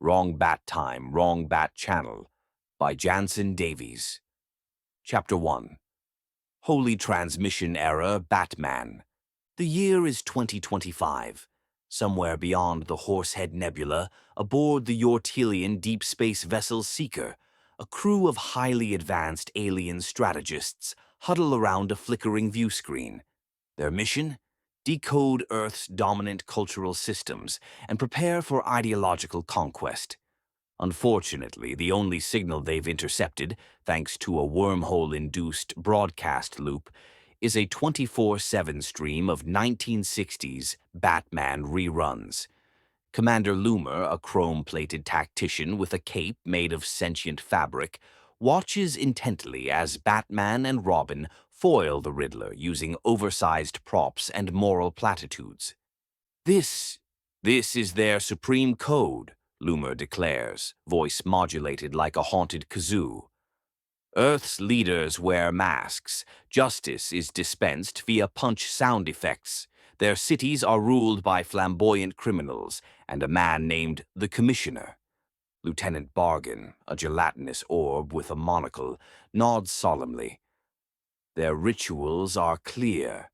Wrong Bat Time, Wrong Bat Channel by Janson Davies. Chapter 1. Holy Transmission Era Batman. The year is 2025. Somewhere beyond the Horsehead Nebula, aboard the Yortilian deep space vessel Seeker, a crew of highly advanced alien strategists huddle around a flickering view screen. Their mission? Decode Earth's dominant cultural systems and prepare for ideological conquest. Unfortunately, the only signal they've intercepted, thanks to a wormhole-induced broadcast loop, is a 24/7 stream of 1960s Batman reruns. Commander Loomer, a chrome-plated tactician with a cape made of sentient fabric, watches intently as Batman and Robin foil the Riddler using oversized props and moral platitudes. This is their supreme code, Loomer declares, voice modulated like a haunted kazoo. Earth's leaders wear masks. Justice is dispensed via punch sound effects. Their cities are ruled by flamboyant criminals and a man named the Commissioner. Lieutenant Bargain, a gelatinous orb with a monocle, nods solemnly. Their rituals are clear.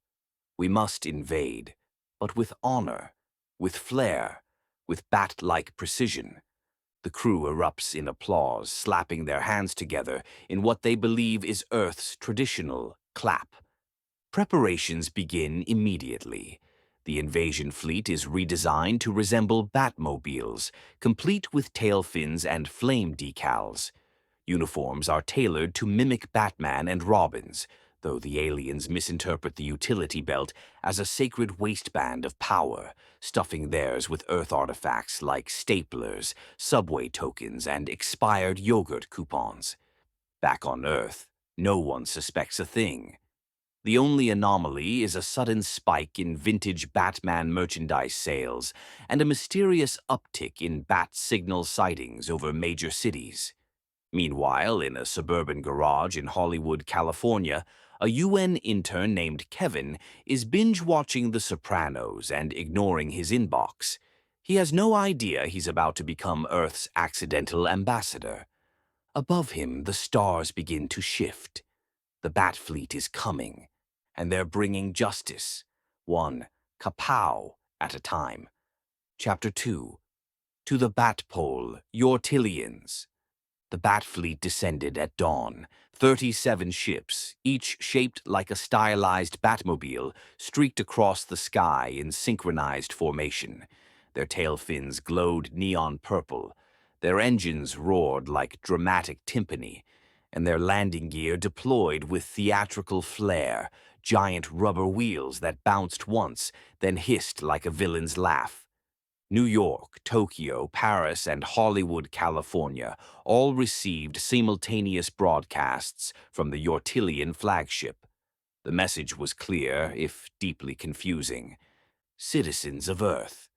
We must invade, but with honor, with flair, with bat-like precision. The crew erupts in applause, slapping their hands together in what they believe is Earth's traditional clap. Preparations begin immediately. The invasion fleet is redesigned to resemble Batmobiles, complete with tail fins and flame decals. Uniforms are tailored to mimic Batman and Robin's, though the aliens misinterpret the utility belt as a sacred waistband of power, stuffing theirs with Earth artifacts like staplers, subway tokens, and expired yogurt coupons. Back on Earth, no one suspects a thing. The only anomaly is a sudden spike in vintage Batman merchandise sales and a mysterious uptick in bat signal sightings over major cities. Meanwhile, in a suburban garage in Hollywood, California, a UN intern named Kevin is binge-watching The Sopranos and ignoring his inbox. He has no idea he's about to become Earth's accidental ambassador. Above him, the stars begin to shift. The Bat Fleet is coming, and they're bringing justice, one kapow at a time. Chapter 2. To the Batpole, Yortilians. The Bat Fleet descended at dawn. 37 ships, each shaped like a stylized Batmobile, streaked across the sky in synchronized formation. Their tail fins glowed neon purple. Their engines roared like dramatic timpani, and their landing gear deployed with theatrical flair, giant rubber wheels that bounced once, then hissed like a villain's laugh. New York, Tokyo, Paris, and Hollywood, California all received simultaneous broadcasts from the Yortilian flagship. The message was clear, if deeply confusing. Citizens of Earth,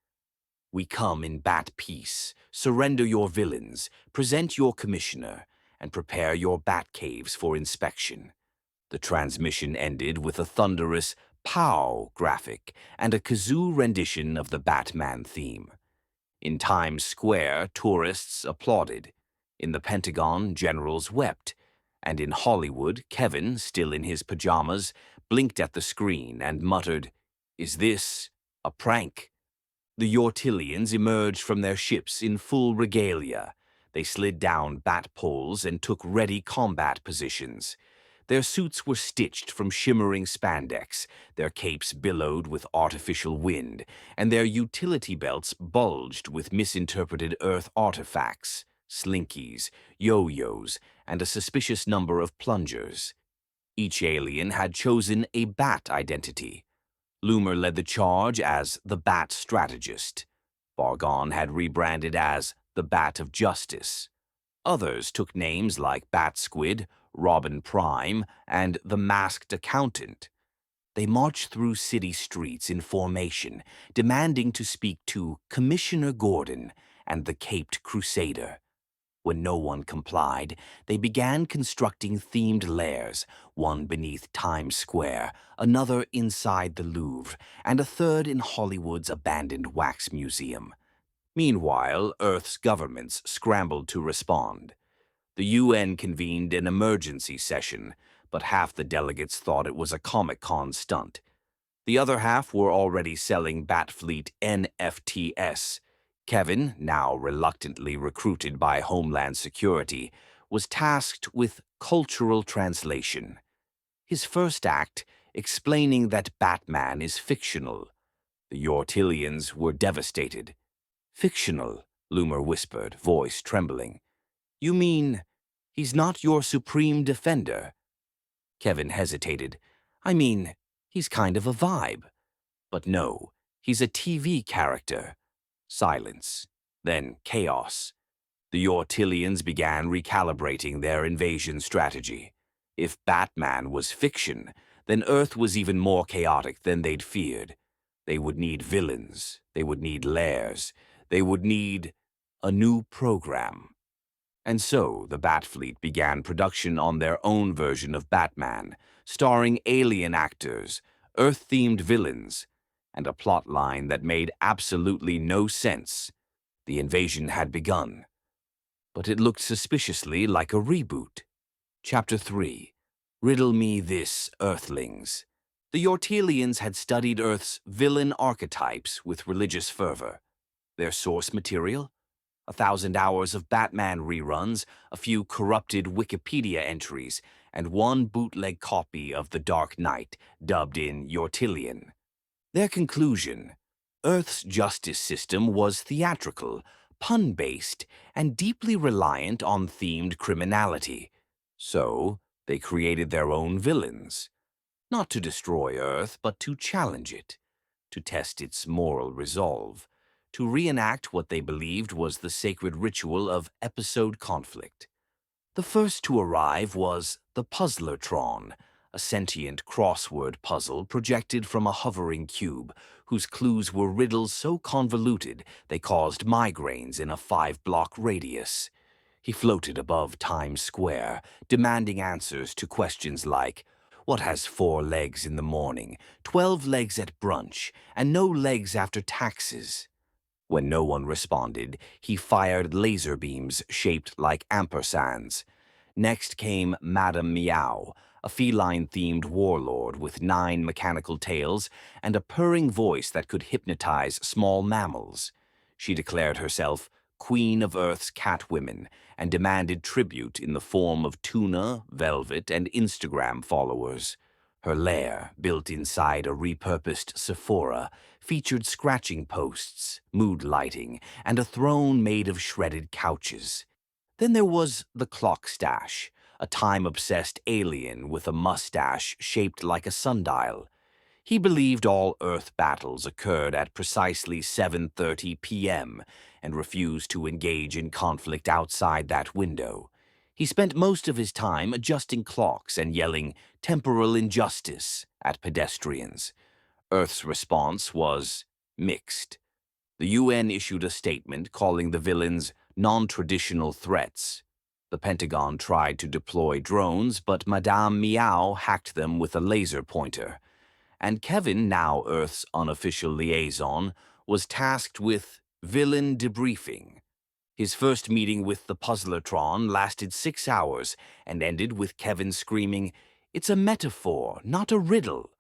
we come in bat peace. Surrender your villains, present your commissioner, and prepare your bat caves for inspection. The transmission ended with a thunderous POW graphic and a kazoo rendition of the Batman theme. In Times Square, tourists applauded. In the Pentagon, generals wept. And in Hollywood, Kevin, still in his pajamas, blinked at the screen and muttered, "Is this a prank?" The Yortilians emerged from their ships in full regalia. They slid down bat poles and took ready combat positions. Their suits were stitched from shimmering spandex, their capes billowed with artificial wind, and their utility belts bulged with misinterpreted Earth artifacts, slinkies, yo-yos, and a suspicious number of plungers. Each alien had chosen a bat identity. Loomer led the charge as the Bat Strategist. Bargon had rebranded as the Bat of Justice. Others took names like Bat Squid, Robin Prime, and the Masked Accountant. They marched through city streets in formation, demanding to speak to Commissioner Gordon and the Caped Crusader. When no one complied, they began constructing themed lairs, one beneath Times Square, another inside the Louvre, and a third in Hollywood's abandoned wax museum. Meanwhile, Earth's governments scrambled to respond. The UN convened an emergency session, but half the delegates thought it was a Comic-Con stunt. The other half were already selling Batfleet NFTs. Kevin, now reluctantly recruited by Homeland Security, was tasked with cultural translation. His first act, explaining that Batman is fictional. The Yortilians were devastated. "Fictional," Loomer whispered, voice trembling. "You mean he's not your supreme defender?" Kevin hesitated. "I mean, he's kind of a vibe." "But no, he's a TV character." Silence. Then chaos. The Yortilians began recalibrating their invasion strategy. If Batman was fiction, then Earth was even more chaotic than they'd feared. They would need villains. They would need lairs. They would need a new program. And so the Batfleet began production on their own version of Batman, starring alien actors, Earth-themed villains, and a plotline that made absolutely no sense. The invasion had begun, but it looked suspiciously like a reboot. Chapter 3. Riddle Me This, Earthlings. The Yortilians had studied Earth's villain archetypes with religious fervor. Their source material? 1,000 hours of Batman reruns, a few corrupted Wikipedia entries, and one bootleg copy of The Dark Knight, dubbed in Yortilian. Their conclusion: Earth's justice system was theatrical, pun-based, and deeply reliant on themed criminality. So, they created their own villains. Not to destroy Earth, but to challenge it, to test its moral resolve, to reenact what they believed was the sacred ritual of episode conflict. The first to arrive was the Puzzlertron, a sentient crossword puzzle projected from a hovering cube, whose clues were riddles so convoluted they caused migraines in a 5-block radius. He floated above Times Square, demanding answers to questions like, what has 4 legs in the morning, 12 legs at brunch, and no legs after taxes? When no one responded, he fired laser beams shaped like ampersands. Next came Madame Meow, a feline-themed warlord with 9 mechanical tails and a purring voice that could hypnotize small mammals. She declared herself Queen of Earth's Catwomen and demanded tribute in the form of tuna, velvet, and Instagram followers. Her lair, built inside a repurposed Sephora, featured scratching posts, mood lighting, and a throne made of shredded couches. Then there was the Clock Stash, a time-obsessed alien with a mustache shaped like a sundial. He believed all Earth battles occurred at precisely 7:30 p.m. and refused to engage in conflict outside that window. He spent most of his time adjusting clocks and yelling "temporal injustice" at pedestrians. Earth's response was mixed. The UN issued a statement calling the villains non-traditional threats. The Pentagon tried to deploy drones, but Madame Meow hacked them with a laser pointer. And Kevin, now Earth's unofficial liaison, was tasked with villain debriefing. His first meeting with the Puzzlertron lasted 6 hours and ended with Kevin screaming, "It's a metaphor, not a riddle."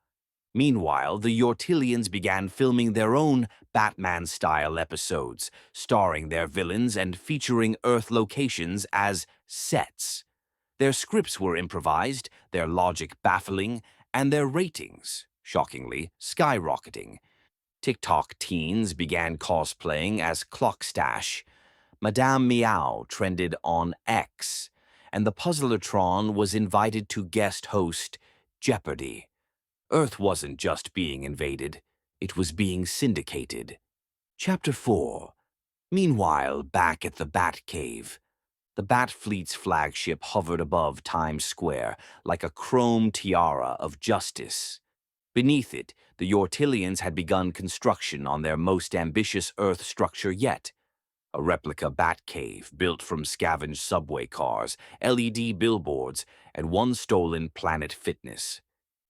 Meanwhile, the Yortilians began filming their own Batman-style episodes, starring their villains and featuring Earth locations as sets. Their scripts were improvised, their logic baffling, and their ratings, shockingly, skyrocketing. TikTok teens began cosplaying as Clockstash. Madame Meow trended on X, and the Puzzlertron was invited to guest host Jeopardy! Earth wasn't just being invaded, it was being syndicated. Chapter 4. Meanwhile, back at the Batcave, the Batfleet's flagship hovered above Times Square like a chrome tiara of justice. Beneath it, the Yortilians had begun construction on their most ambitious Earth structure yet. A replica Batcave built from scavenged subway cars, LED billboards, and one stolen Planet Fitness.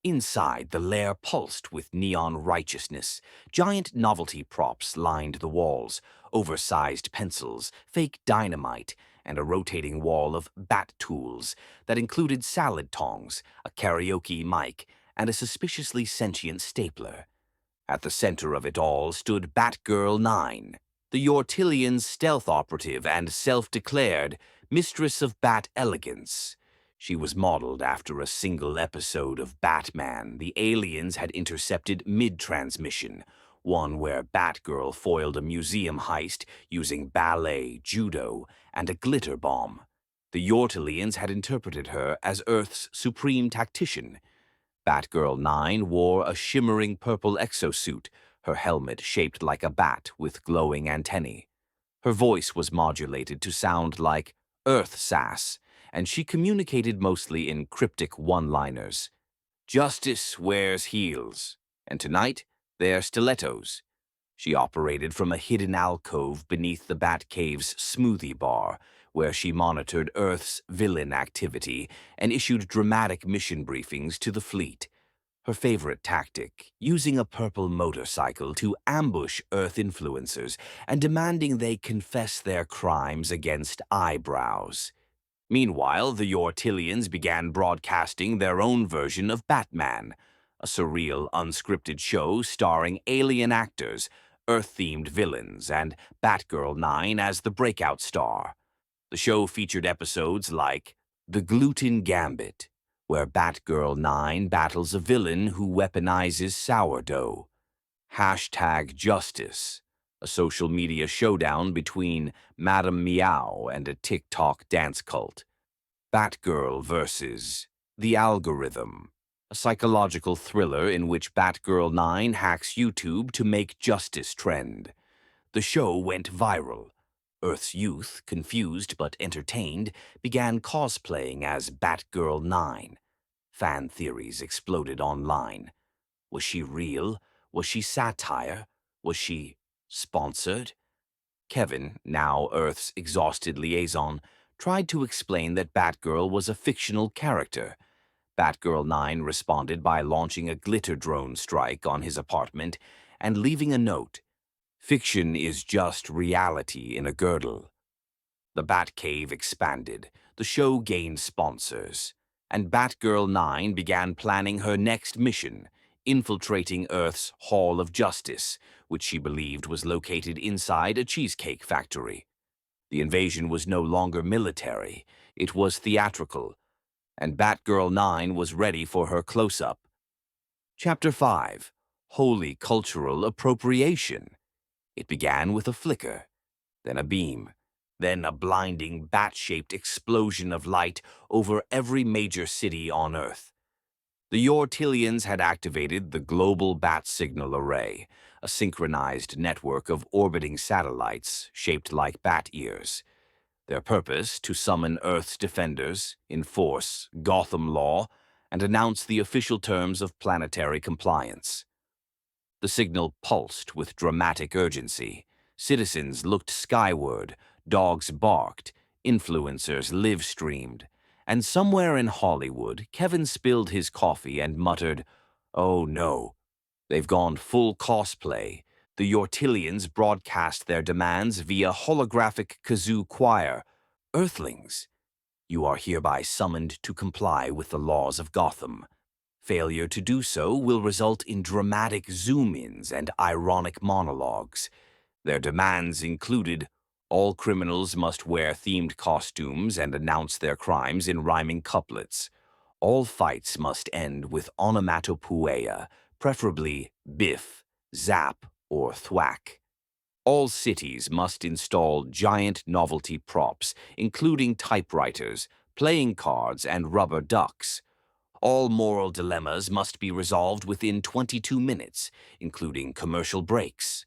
Inside, the lair pulsed with neon righteousness. Giant novelty props lined the walls, oversized pencils, fake dynamite, and a rotating wall of bat tools that included salad tongs, a karaoke mic, and a suspiciously sentient stapler. At the center of it all stood Batgirl 9, the Yortilian's stealth operative and self-declared mistress of bat elegance. She was modeled after a single episode of Batman the aliens had intercepted mid-transmission, one where Batgirl foiled a museum heist using ballet, judo, and a glitter bomb. The Yortilians had interpreted her as Earth's supreme tactician. Batgirl 9 wore a shimmering purple exosuit, her helmet shaped like a bat with glowing antennae. Her voice was modulated to sound like Earth sass, and she communicated mostly in cryptic one-liners. Justice wears heels, and tonight they're stilettos. She operated from a hidden alcove beneath the Batcave's smoothie bar, where she monitored Earth's villain activity and issued dramatic mission briefings to the fleet. Her favorite tactic, using a purple motorcycle to ambush Earth influencers and demanding they confess their crimes against eyebrows. Meanwhile, the Yortilians began broadcasting their own version of Batman, a surreal, unscripted show starring alien actors, Earth-themed villains, and Batgirl 9 as the breakout star. The show featured episodes like The Gluten Gambit, where Batgirl 9 battles a villain who weaponizes sourdough. #Justice, a social media showdown between Madame Meow and a TikTok dance cult. Batgirl versus The Algorithm, a psychological thriller in which Batgirl 9 hacks YouTube to make justice trend. The show went viral. Earth's youth, confused but entertained, began cosplaying as Batgirl 9. Fan theories exploded online. Was she real? Was she satire? Was she sponsored? Kevin, now Earth's exhausted liaison, tried to explain that Batgirl was a fictional character. Batgirl 9 responded by launching a glitter drone strike on his apartment and leaving a note. Fiction is just reality in a girdle. The Batcave expanded, the show gained sponsors, and Batgirl 9 began planning her next mission, infiltrating Earth's Hall of Justice, which she believed was located inside a cheesecake factory. The invasion was no longer military, it was theatrical, and Batgirl 9 was ready for her close-up. Chapter 5. Holy Cultural Appropriation. It began with a flicker, then a beam, then a blinding bat-shaped explosion of light over every major city on Earth. The Yortilians had activated the Global Bat Signal Array, a synchronized network of orbiting satellites shaped like bat ears. Their purpose, to summon Earth's defenders, enforce Gotham law, and announce the official terms of planetary compliance. The signal pulsed with dramatic urgency. Citizens looked skyward, dogs barked, influencers live-streamed, and somewhere in Hollywood, Kevin spilled his coffee and muttered, "Oh no, they've gone full cosplay." The Yortilians broadcast their demands via holographic kazoo choir. Earthlings, you are hereby summoned to comply with the laws of Gotham. Failure to do so will result in dramatic zoom-ins and ironic monologues. Their demands included all criminals must wear themed costumes and announce their crimes in rhyming couplets. All fights must end with onomatopoeia, preferably biff, zap, or thwack. All cities must install giant novelty props, including typewriters, playing cards, and rubber ducks. All moral dilemmas must be resolved within 22 minutes, including commercial breaks.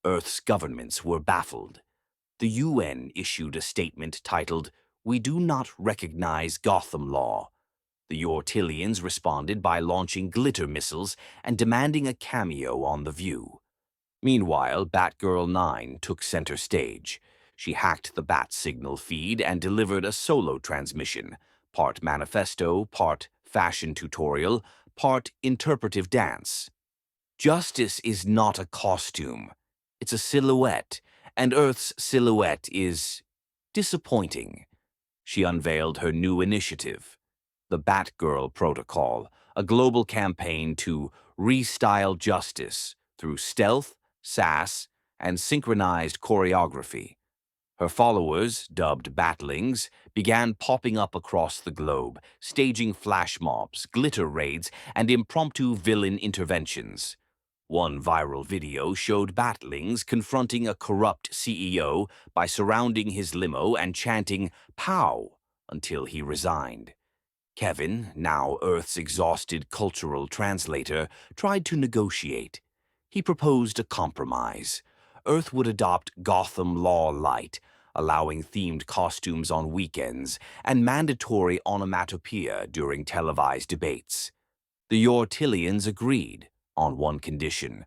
Earth's governments were baffled. The UN issued a statement titled, "We do not recognize Gotham law." The Yortilians responded by launching glitter missiles and demanding a cameo on The View. Meanwhile, Batgirl 9 took center stage. She hacked the bat signal feed and delivered a solo transmission, part manifesto, part fashion tutorial, part interpretive dance. Justice is not a costume. It's a silhouette, and Earth's silhouette is disappointing. She unveiled her new initiative, the Batgirl Protocol, a global campaign to restyle justice through stealth, sass, and synchronized choreography. Her followers, dubbed Batlings, began popping up across the globe, staging flash mobs, glitter raids, and impromptu villain interventions. One viral video showed Batlings confronting a corrupt CEO by surrounding his limo and chanting "Pow" until he resigned. Kevin, now Earth's exhausted cultural translator, tried to negotiate. He proposed a compromise. Earth would adopt Gotham law light, allowing themed costumes on weekends and mandatory onomatopoeia during televised debates. The Yortilians agreed, on one condition.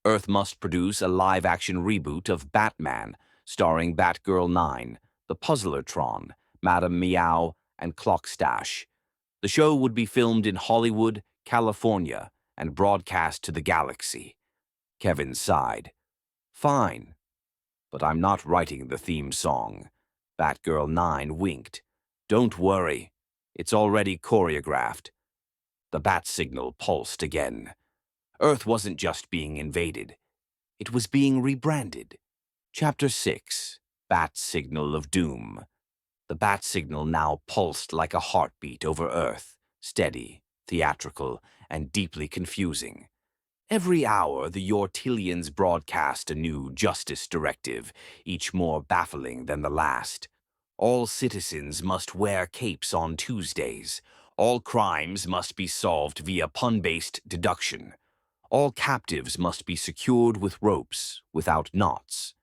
Earth must produce a live-action reboot of Batman, starring Batgirl 9, the Puzzlertron, Madame Meow, and Clockstash. The show would be filmed in Hollywood, California, and broadcast to the galaxy. Kevin sighed. Fine, but I'm not writing the theme song. Batgirl 9 winked. Don't worry, it's already choreographed. The bat signal pulsed again. Earth wasn't just being invaded. It was being rebranded. Chapter 6, Bat Signal of Doom. The bat signal now pulsed like a heartbeat over Earth, steady, theatrical, and deeply confusing. Every hour, the Yortilians broadcast a new justice directive, each more baffling than the last. All citizens must wear capes on Tuesdays. All crimes must be solved via pun-based deduction. All captives must be secured with ropes, without knots.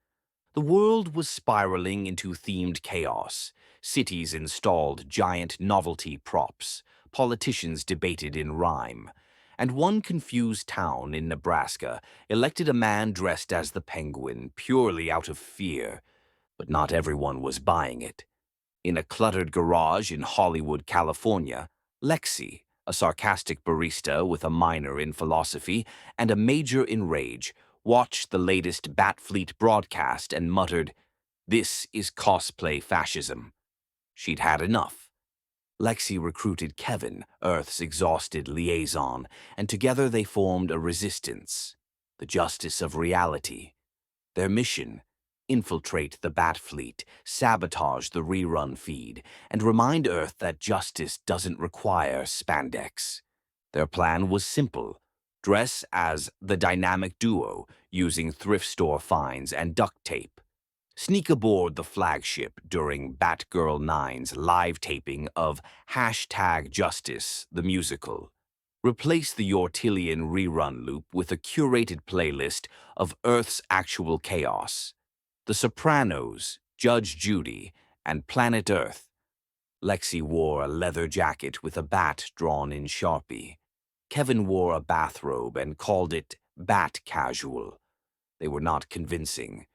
The world was spiraling into themed chaos. Cities installed giant novelty props. Politicians debated in rhyme. And one confused town in Nebraska elected a man dressed as the Penguin purely out of fear. But not everyone was buying it. In a cluttered garage in Hollywood, California, Lexi, a sarcastic barista with a minor in philosophy and a major in rage, watched the latest Batfleet broadcast and muttered, "This is cosplay fascism." She'd had enough. Lexi recruited Kevin, Earth's exhausted liaison, and together they formed a resistance, the Justice of Reality. Their mission: infiltrate the Batfleet, sabotage the rerun feed, and remind Earth that justice doesn't require spandex. Their plan was simple: dress as the dynamic duo, using thrift store finds and duct tape. Sneak aboard the flagship during Batgirl 9's live taping of #Justice, the musical. Replace the Yortilian rerun loop with a curated playlist of Earth's actual chaos. The Sopranos, Judge Judy, and Planet Earth. Lexi wore a leather jacket with a bat drawn in Sharpie. Kevin wore a bathrobe and called it Bat Casual. They were not convincing.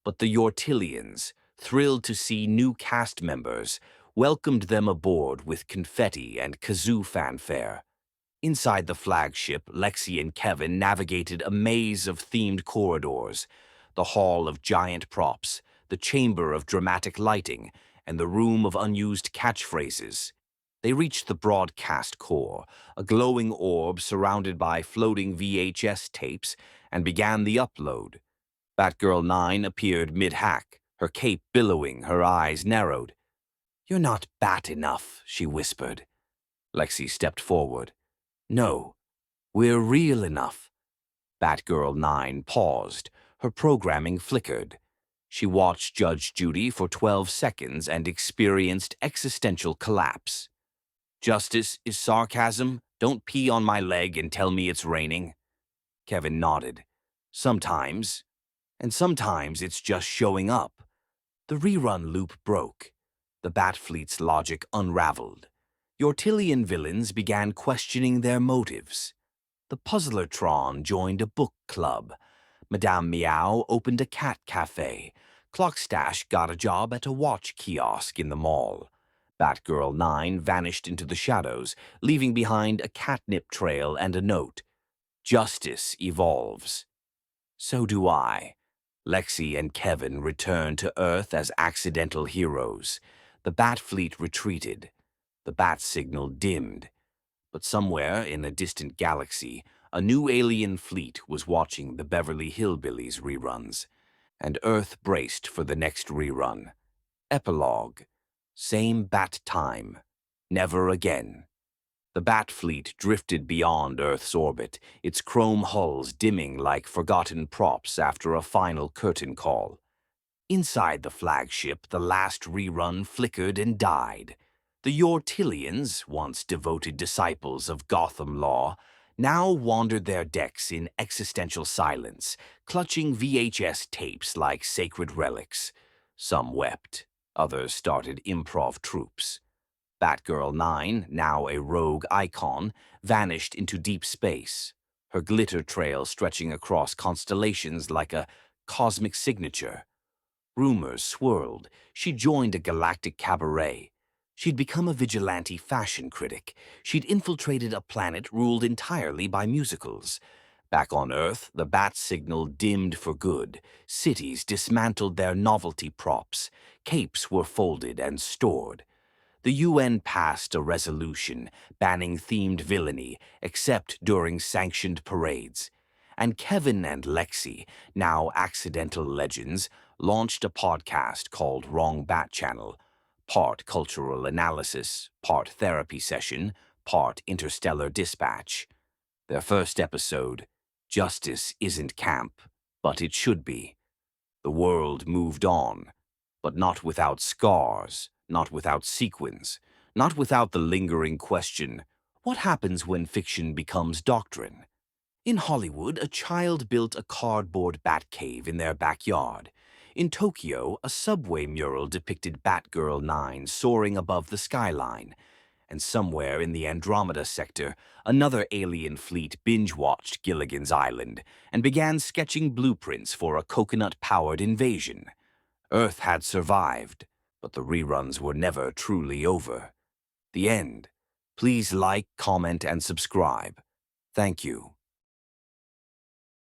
But the Yortilians, thrilled to see new cast members, welcomed them aboard with confetti and kazoo fanfare. Inside the flagship, Lexi and Kevin navigated a maze of themed corridors, the hall of giant props, the chamber of dramatic lighting, and the room of unused catchphrases. They reached the broadcast core, a glowing orb surrounded by floating VHS tapes, and began the upload. Batgirl 9 appeared mid-hack, her cape billowing, her eyes narrowed. "You're not bat enough," she whispered. Lexi stepped forward. "No, we're real enough." Batgirl 9 paused. Her programming flickered. She watched Judge Judy for 12 seconds and experienced existential collapse. "Justice is sarcasm? Don't pee on my leg and tell me it's raining." Kevin nodded. "Sometimes. And sometimes it's just showing up." The rerun loop broke. The Batfleet's logic unraveled. Yortilian villains began questioning their motives. The Puzzlertron joined a book club. Madame Meow opened a cat cafe. Clockstash got a job at a watch kiosk in the mall. Batgirl 9 vanished into the shadows, leaving behind a catnip trail and a note. "Justice evolves." "So do I." Lexi and Kevin returned to Earth as accidental heroes. The Bat fleet retreated. The Bat signal dimmed. But somewhere in a distant galaxy, a new alien fleet was watching the Beverly Hillbillies reruns, and Earth braced for the next rerun. Epilogue. Same Bat time. Never again. The Bat fleet drifted beyond Earth's orbit, its chrome hulls dimming like forgotten props after a final curtain call. Inside the flagship, the last rerun flickered and died. The Yortillians, once devoted disciples of Gotham law, now wandered their decks in existential silence, clutching VHS tapes like sacred relics. Some wept, others started improv troupes. Batgirl 9, now a rogue icon, vanished into deep space, her glitter trail stretching across constellations like a cosmic signature. Rumors swirled. She'd joined a galactic cabaret. She'd become a vigilante fashion critic. She'd infiltrated a planet ruled entirely by musicals. Back on Earth, the Bat signal dimmed for good. Cities dismantled their novelty props. Capes were folded and stored. The UN passed a resolution banning themed villainy except during sanctioned parades. And Kevin and Lexi, now accidental legends, launched a podcast called Wrong Bat Channel, part cultural analysis, part therapy session, part interstellar dispatch. Their first episode, Justice Isn't Camp, but It Should Be. The world moved on, but not without scars, not without sequins, not without the lingering question, what happens when fiction becomes doctrine? In Hollywood, a child built a cardboard bat cave in their backyard. In Tokyo, a subway mural depicted Batgirl 9 soaring above the skyline. And somewhere in the Andromeda sector, another alien fleet binge-watched Gilligan's Island and began sketching blueprints for a coconut-powered invasion. Earth had survived, but the reruns were never truly over. The end. Please like, comment, and subscribe. Thank you.